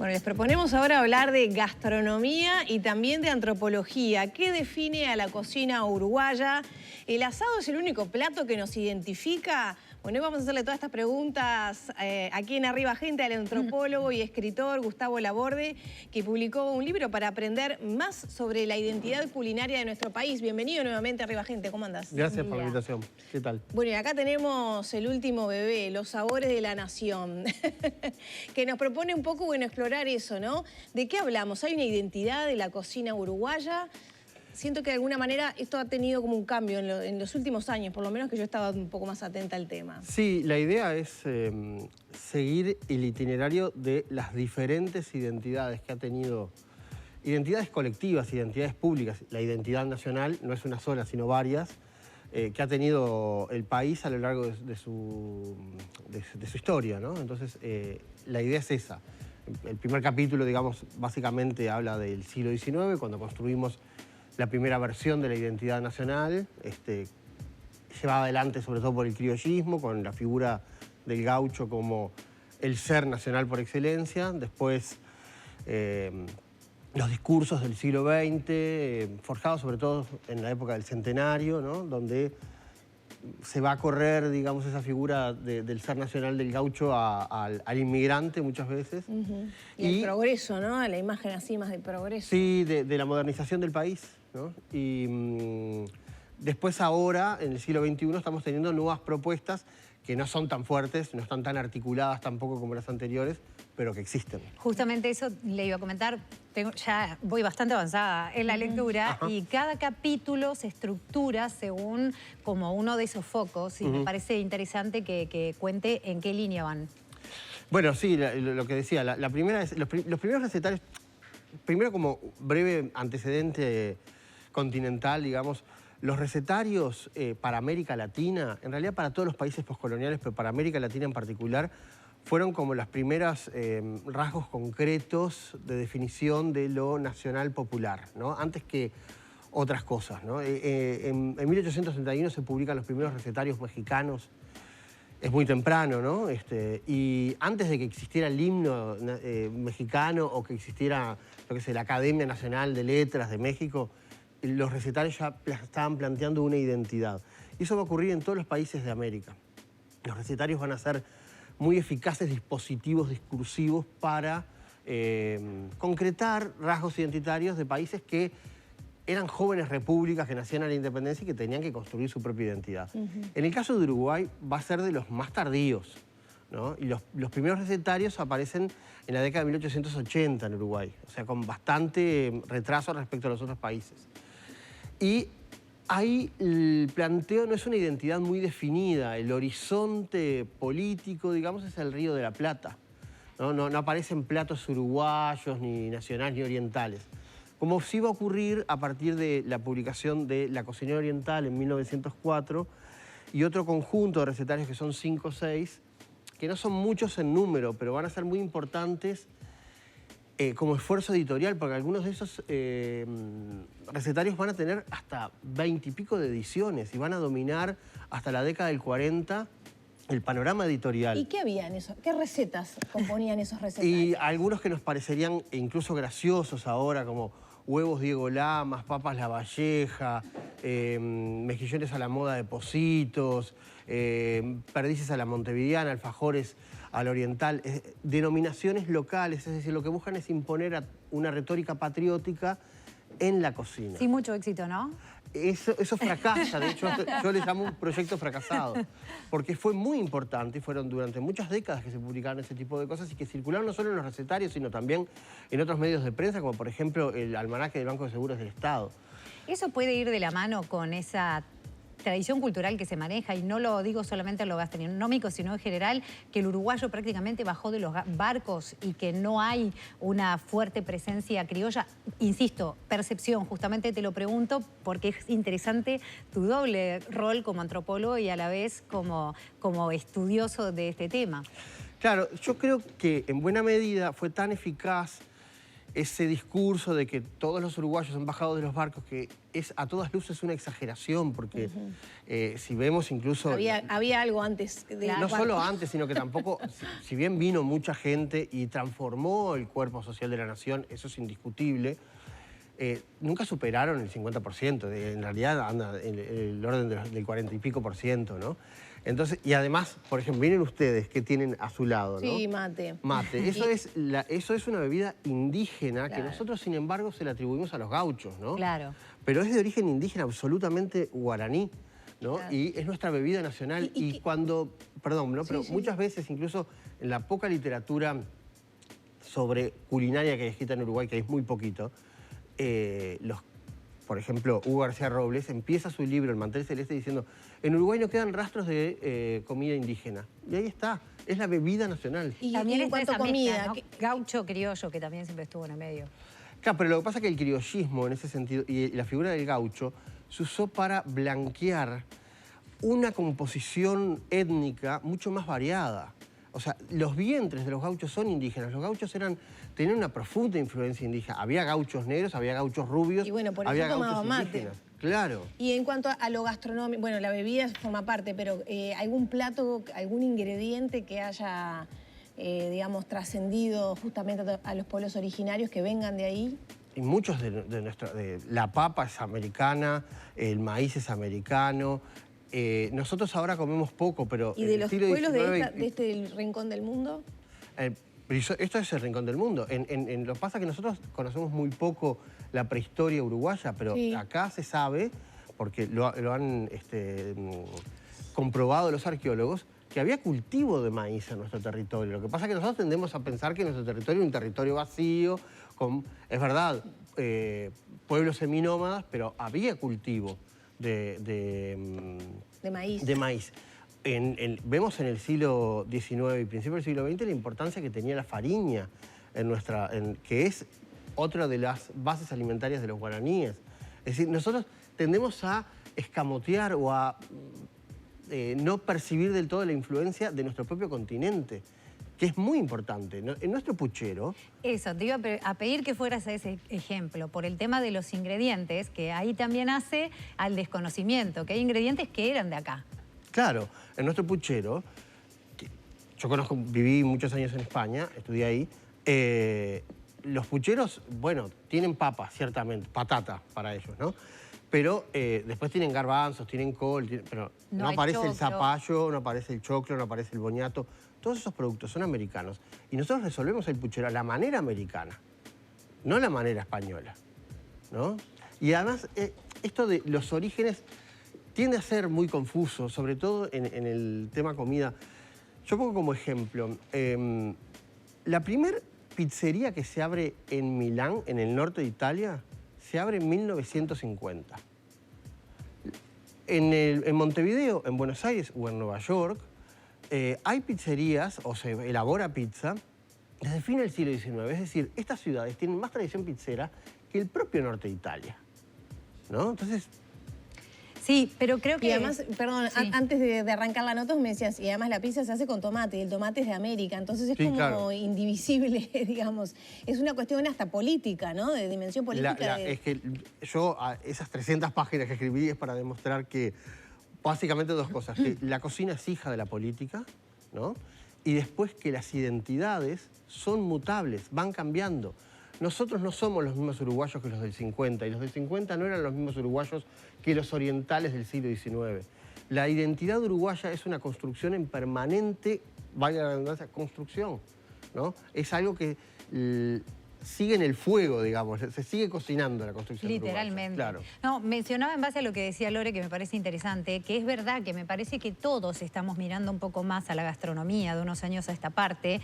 Bueno, les proponemos ahora hablar de gastronomía y también de antropología. ¿Qué define a la cocina uruguaya? ¿El asado es el único plato que nos identifica? Bueno, hoy vamos a hacerle todas estas preguntas aquí en Arriba Gente al antropólogo y escritor Gustavo Laborde, que publicó un libro para aprender más sobre la identidad culinaria de nuestro país. Bienvenido nuevamente a Arriba Gente, ¿cómo andás? Gracias por la invitación. ¿Qué tal? Bueno, y acá tenemos el último bebé, Los Sabores de la Nación, que nos propone un poco, bueno, explorar eso, ¿no? ¿De qué hablamos? ¿Hay una identidad de la cocina uruguaya? Siento que de alguna manera esto ha tenido como un cambio en los últimos años, por lo menos que yo estaba un poco más atenta al tema. Sí, la idea es seguir el itinerario de las diferentes identidades que ha tenido, identidades colectivas, identidades públicas. La identidad nacional no es una sola, sino varias, que ha tenido el país a lo largo de su historia, ¿no? Entonces, la idea es esa. El primer capítulo, digamos, básicamente habla del siglo XIX, cuando construimos la primera versión de la identidad nacional, llevada adelante sobre todo por el criollismo, con la figura del gaucho como el ser nacional por excelencia. Después, los discursos del siglo XX, forjados sobre todo en la época del centenario, ¿no? Donde se va a correr, digamos, esa figura del ser nacional del gaucho al inmigrante muchas veces. Y el progreso, ¿no? La imagen así más del progreso. Sí, de la modernización del país, ¿no? Y después ahora, en el siglo XXI, estamos teniendo nuevas propuestas que no son tan fuertes, no están tan articuladas tampoco como las anteriores, pero que existen. Justamente eso le iba a comentar. Ya voy bastante avanzada en la lectura. Y cada capítulo se estructura según como uno de esos focos y me parece interesante que cuente en qué línea van. Bueno, sí, lo que decía, la primera es, los primeros recetarios, primero como breve antecedente continental, digamos, los recetarios para América Latina, en realidad para todos los países postcoloniales, pero para América Latina en particular, fueron como las primeras rasgos concretos de definición de lo nacional popular, ¿no? Antes que otras cosas, ¿no? En 1831 se publican los primeros recetarios mexicanos. Es muy temprano, ¿no? Y antes de que existiera el himno mexicano o que existiera, lo que sé, la Academia Nacional de Letras de México, los recetarios ya estaban planteando una identidad. Y eso va a ocurrir en todos los países de América. Los recetarios van a ser muy eficaces dispositivos discursivos para concretar rasgos identitarios de países que eran jóvenes repúblicas que nacían a la independencia y que tenían que construir su propia identidad. En el caso de Uruguay va a ser de los más tardíos, ¿no? Y los primeros recetarios aparecen en la década de 1880 en Uruguay, o sea, con bastante retraso respecto a los otros países. Y ahí el planteo no es una identidad muy definida, el horizonte político, digamos, es el Río de la Plata. No aparecen platos uruguayos, ni nacionales, ni orientales. Como sí va a ocurrir a partir de la publicación de La Cocinera Oriental en 1904 y otro conjunto de recetarios que son 5 o 6, que no son muchos en número, pero van a ser muy importantes como esfuerzo editorial, porque algunos de esos recetarios van a tener hasta 20 y pico de ediciones y van a dominar hasta la década del 40 el panorama editorial. ¿Y qué había en eso? ¿Qué recetas componían esos recetarios? Y algunos que nos parecerían incluso graciosos ahora, como huevos Diego Lamas, papas La Valleja, mejillones a la moda de Positos, perdices a la montevideana, alfajores al oriental, denominaciones locales, es decir, lo que buscan es imponer una retórica patriótica en la cocina. Sí, mucho éxito, ¿no? Eso fracasa, de hecho yo le llamo un proyecto fracasado, porque fue muy importante y fueron durante muchas décadas que se publicaron ese tipo de cosas y que circularon no solo en los recetarios, sino también en otros medios de prensa, como por ejemplo el almanaque del Banco de Seguros del Estado. Eso puede ir de la mano con esa tradición cultural que se maneja, y no lo digo solamente en lo gastronómico, sino en general, que el uruguayo prácticamente bajó de los barcos y que no hay una fuerte presencia criolla. Insisto, percepción, justamente te lo pregunto porque es interesante tu doble rol como antropólogo y a la vez como estudioso de este tema. Claro, yo creo que en buena medida fue tan eficaz ese discurso de que todos los uruguayos han bajado de los barcos, que es a todas luces una exageración, porque si vemos incluso... Había algo antes. No solo antes, sino que tampoco, si bien vino mucha gente y transformó el cuerpo social de la nación, eso es indiscutible, nunca superaron el 50%, en realidad anda en el orden del 40 y pico por ciento, ¿no? Entonces, y además, por ejemplo, miren ustedes que tienen a su lado, ¿no? Sí, mate. Mate. Eso es una bebida indígena que Claro. nosotros, sin embargo, se la atribuimos a los gauchos, ¿no? Claro. Pero es de origen indígena, absolutamente guaraní, ¿no? Claro. Y es nuestra bebida nacional. Y cuando, perdón, ¿no? Pero sí. muchas veces, incluso en la poca literatura sobre culinaria que hay escrita en Uruguay, que es muy poquito, por ejemplo, Hugo García Robles empieza su libro, El mantel celeste, diciendo: en Uruguay no quedan rastros de comida indígena. Y ahí está, es la bebida nacional. Y También en está cuanto a esa comida, mezcla, ¿no? Gaucho, criollo, que también siempre estuvo en el medio. Claro, pero lo que pasa es que el criollismo, en ese sentido, y la figura del gaucho, se usó para blanquear una composición étnica mucho más variada. O sea, los vientres de los gauchos son indígenas. Los gauchos tenían una profunda influencia indígena. Había gauchos negros, había gauchos rubios, Y bueno, por eso había tomaba gauchos mate. indígenas. Claro. Y en cuanto a lo gastronómico, bueno, la bebida forma parte, pero ¿algún plato, algún ingrediente que haya, digamos, trascendido justamente a los pueblos originarios que vengan de ahí? Y muchos la papa es americana, el maíz es americano. Nosotros ahora comemos poco, pero... ¿Y de el los siglo pueblos XIX de este rincón del mundo? Esto es el rincón del mundo. Lo que pasa es que nosotros conocemos muy poco la prehistoria uruguaya, pero Sí. acá se sabe, porque lo han comprobado los arqueólogos, que había cultivo de maíz en nuestro territorio. Lo que pasa es que nosotros tendemos a pensar que nuestro territorio es un territorio vacío, es verdad, pueblos seminómadas, pero había cultivo de maíz. De maíz. Vemos en el siglo XIX y principio del siglo XX la importancia que tenía la fariña, que es otra de las bases alimentarias de los guaraníes. Es decir, nosotros tendemos a escamotear o a no percibir del todo la influencia de nuestro propio continente, que es muy importante. En nuestro puchero... Eso, te iba a pedir que fueras a ese ejemplo, por el tema de los ingredientes, que ahí también hace al desconocimiento, que hay ingredientes que eran de acá. Claro, en nuestro puchero, yo viví muchos años en España, estudié ahí, los pucheros, bueno, tienen papas, ciertamente, patata para ellos, ¿no? Pero después tienen garbanzos, tienen col, pero no aparece el zapallo, no aparece el choclo, no aparece el boñato. Todos esos productos son americanos. Y nosotros resolvemos el puchero a la manera americana, no a la manera española, ¿no? Y además, esto de los orígenes tiende a ser muy confuso, sobre todo en el tema comida. Yo pongo como ejemplo, la primera pizzería que se abre en Milán, en el norte de Italia, se abre en 1950. En Montevideo, en Buenos Aires o en Nueva York, hay pizzerías, o se elabora pizza, desde el fin del siglo XIX. Es decir, estas ciudades tienen más tradición pizzera que el propio norte de Italia, ¿no? Entonces... Sí, pero creo que... Y además, perdón, sí. Antes de arrancar la nota me decías, y además la pizza se hace con tomate, y el tomate es de América, entonces es Sí, como claro. indivisible, digamos. Es una cuestión hasta política, ¿no? De dimensión política. Es que yo, esas 300 páginas que escribí es para demostrar que, básicamente dos cosas, que la cocina es hija de la política, ¿no? Y después que las identidades son mutables, van cambiando. Nosotros no somos los mismos uruguayos que los del 50, y los del 50 no eran los mismos uruguayos que los orientales del siglo XIX. La identidad uruguaya es una construcción en permanente, vaya la redundancia, construcción, ¿no? Es algo que sigue en el fuego, digamos, se sigue cocinando la construcción Literalmente. uruguaya. Claro. No, mencionaba en base a lo que decía Lore, que me parece interesante, que es verdad que me parece que todos estamos mirando un poco más a la gastronomía de unos años a esta parte,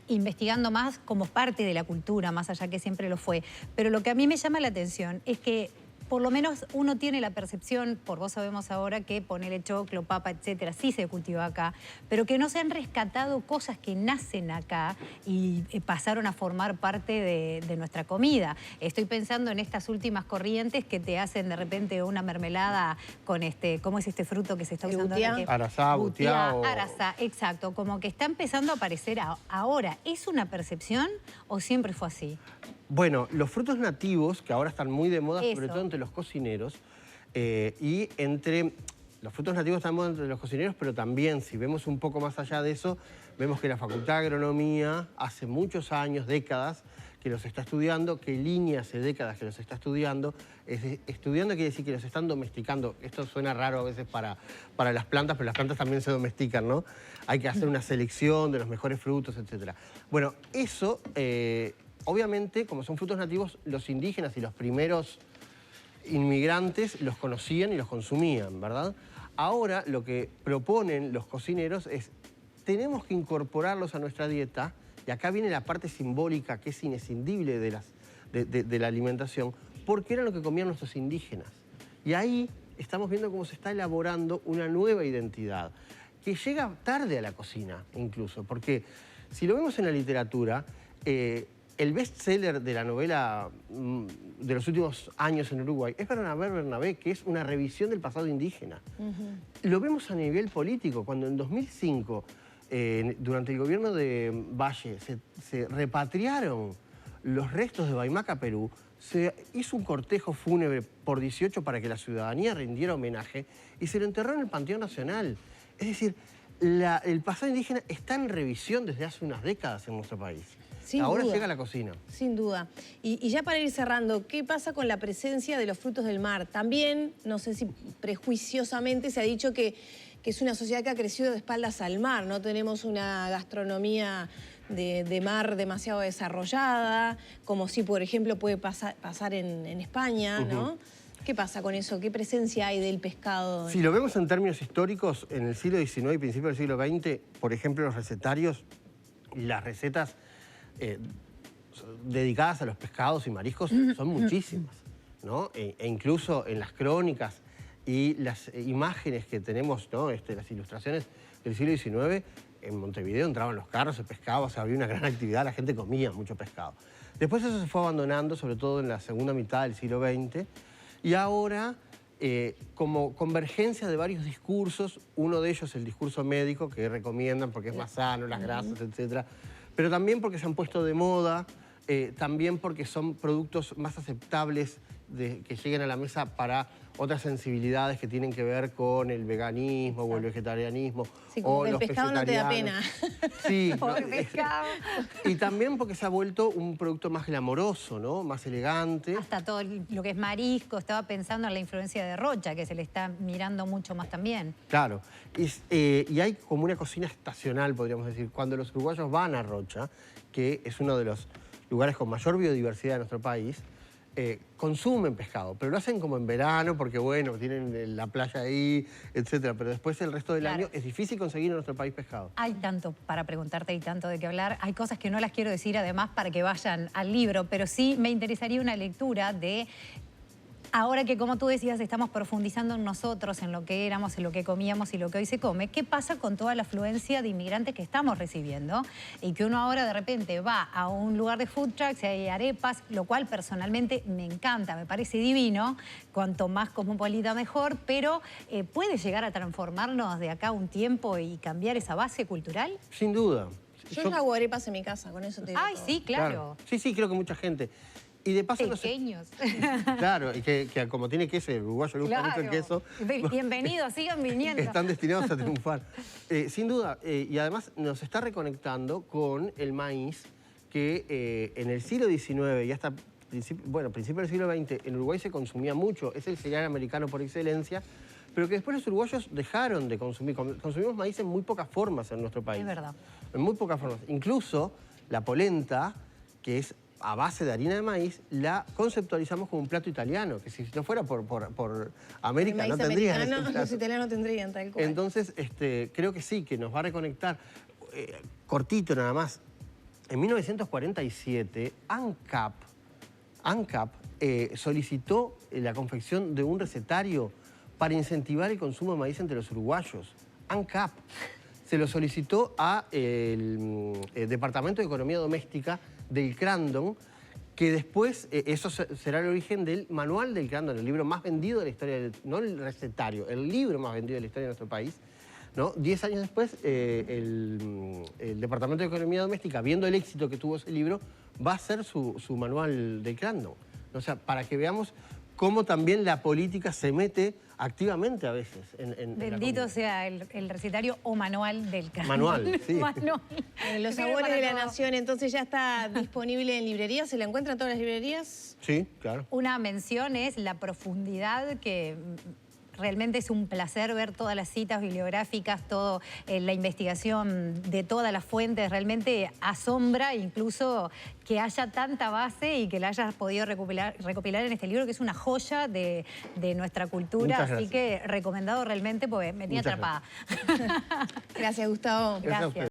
investigando más como parte de la cultura, más allá que siempre lo fue. Pero lo que a mí me llama la atención es que por lo menos uno tiene la percepción, por vos sabemos ahora, que ponerle choclo, papa, etcétera, sí se cultiva acá, pero que no se han rescatado cosas que nacen acá y pasaron a formar parte de nuestra comida. Estoy pensando en estas últimas corrientes que te hacen de repente una mermelada con ¿cómo es este fruto que se está usando ahora? Arazá, butiá. Arazá, exacto, como que está empezando a aparecer ahora. ¿Es una percepción o siempre fue así? Bueno, los frutos nativos, que ahora están muy de moda, Eso. sobre todo entre los cocineros, y entre... Los frutos nativos están de moda entre los cocineros, pero también, si vemos un poco más allá de eso, vemos que la Facultad de Agronomía hace muchos años, décadas, que los está estudiando, que línea hace décadas que los está estudiando. Estudiando quiere decir que los están domesticando. Esto suena raro a veces para las plantas, pero las plantas también se domestican, ¿no? Hay que hacer una selección de los mejores frutos, etc. Bueno, eso, obviamente, como son frutos nativos, los indígenas y los primeros inmigrantes los conocían y los consumían, ¿verdad? Ahora lo que proponen los cocineros es, tenemos que incorporarlos a nuestra dieta, y acá viene la parte simbólica que es inescindible de la alimentación, porque era lo que comían nuestros indígenas. Y ahí estamos viendo cómo se está elaborando una nueva identidad, que llega tarde a la cocina incluso, porque si lo vemos en la literatura, el bestseller de la novela de los últimos años en Uruguay es Bernabé, que es una revisión del pasado indígena. Lo vemos a nivel político, cuando en 2005, durante el gobierno de Valle, se repatriaron los restos de Baimaca, Perú, se hizo un cortejo fúnebre por 18 para que la ciudadanía rindiera homenaje y se lo enterró en el Panteón Nacional. Es decir, el pasado indígena está en revisión desde hace unas décadas en nuestro país. Sin Ahora duda. llega a la cocina. Sin duda. Y ya para ir cerrando, ¿qué pasa con la presencia de los frutos del mar? También, no sé si prejuiciosamente se ha dicho que es una sociedad que ha crecido de espaldas al mar, no tenemos una gastronomía de mar demasiado desarrollada, como si, por ejemplo, puede pasar en España, ¿no? ¿Qué pasa con eso? ¿Qué presencia hay del pescado? Si lo vemos en términos históricos, en el siglo XIX y principios del siglo XX, por ejemplo, los recetarios y las recetas dedicadas a los pescados y mariscos son muchísimas, ¿no? E incluso en las crónicas y las imágenes que tenemos, ¿no? Las ilustraciones del siglo XIX, en Montevideo entraban los carros, se pescaba, o sea, había una gran actividad, la gente comía mucho pescado. Después eso se fue abandonando, sobre todo en la segunda mitad del siglo XX, y ahora, como convergencia de varios discursos, uno de ellos el discurso médico, que recomiendan porque es más sano, las grasas, etc., pero también porque se han puesto de moda, también porque son productos más aceptables que lleguen a la mesa para otras sensibilidades que tienen que ver con el veganismo o el vegetarianismo. Sí, como o que el los pescado no te da pena. Sí. Pobre pescado. Y también porque se ha vuelto un producto más glamoroso, ¿no? Más elegante. Hasta todo lo que es marisco, estaba pensando en la influencia de Rocha, que se le está mirando mucho más también. Claro. Y hay como una cocina estacional, podríamos decir. Cuando los uruguayos van a Rocha, que es uno de los lugares con mayor biodiversidad de nuestro país, consumen pescado, pero lo hacen como en verano porque, bueno, tienen la playa ahí, etcétera. Pero después el resto del año es difícil conseguir en nuestro país pescado. Hay tanto para preguntarte y tanto de qué hablar. Hay cosas que no las quiero decir además para que vayan al libro, pero sí me interesaría una lectura de... Ahora que, como tú decías, estamos profundizando en nosotros, en lo que éramos, en lo que comíamos y lo que hoy se come, ¿qué pasa con toda la afluencia de inmigrantes que estamos recibiendo? Y que uno ahora de repente va a un lugar de food trucks y hay arepas, lo cual personalmente me encanta, me parece divino, cuanto más cosmopolita mejor, pero ¿puede llegar a transformarnos de acá un tiempo y cambiar esa base cultural? Sin duda. Yo hago arepas en mi casa, con eso te digo Ay, todo. sí, claro. Sí, sí, creo que mucha gente. Y de paso Pequeños. Claro, y que como tiene queso, el uruguayo le gusta mucho el queso. Bienvenidos, sigan viniendo. Están destinados a triunfar. Sin duda, y además nos está reconectando con el maíz que en el siglo XIX y hasta principios del siglo XX en Uruguay se consumía mucho. Es el cereal americano por excelencia, pero que después los uruguayos dejaron de consumir. Consumimos maíz en muy pocas formas en nuestro país. Es verdad. En muy pocas formas. Incluso la polenta, que es a base de harina de maíz, la conceptualizamos como un plato italiano, que si no fuera por América El no maíz tendrían americano, ese plato. los italianos tendrían tal cual. Entonces, creo que sí, que nos va a reconectar. Cortito nada más. En 1947, ANCAP solicitó la confección de un recetario para incentivar el consumo de maíz entre los uruguayos. ANCAP se lo solicitó al Departamento de Economía Doméstica del Crandon, que después, eso será el origen del manual del Crandon, el libro más vendido de la historia, no el recetario, el libro más vendido de la historia de nuestro país, ¿no? 10 años después, el Departamento de Economía Doméstica, viendo el éxito que tuvo ese libro, va a ser su manual de Crandon. O sea, para que veamos cómo también la política se mete activamente a veces en Bendito sea el recetario o manual del Crandon. Manual, sí. Manual. Los Sirve sabores para de la todo. nación, entonces ya está disponible en librerías. ¿Se la encuentra en todas las librerías? Sí, claro. Una mención es la profundidad que realmente es un placer ver todas las citas bibliográficas, toda la investigación de todas las fuentes. Realmente asombra incluso que haya tanta base y que la hayas podido recopilar en este libro, que es una joya de nuestra cultura. Muchas Así gracias. que recomendado realmente porque me tenía Muchas atrapada. Gracias, Gustavo. Gracias a ustedes.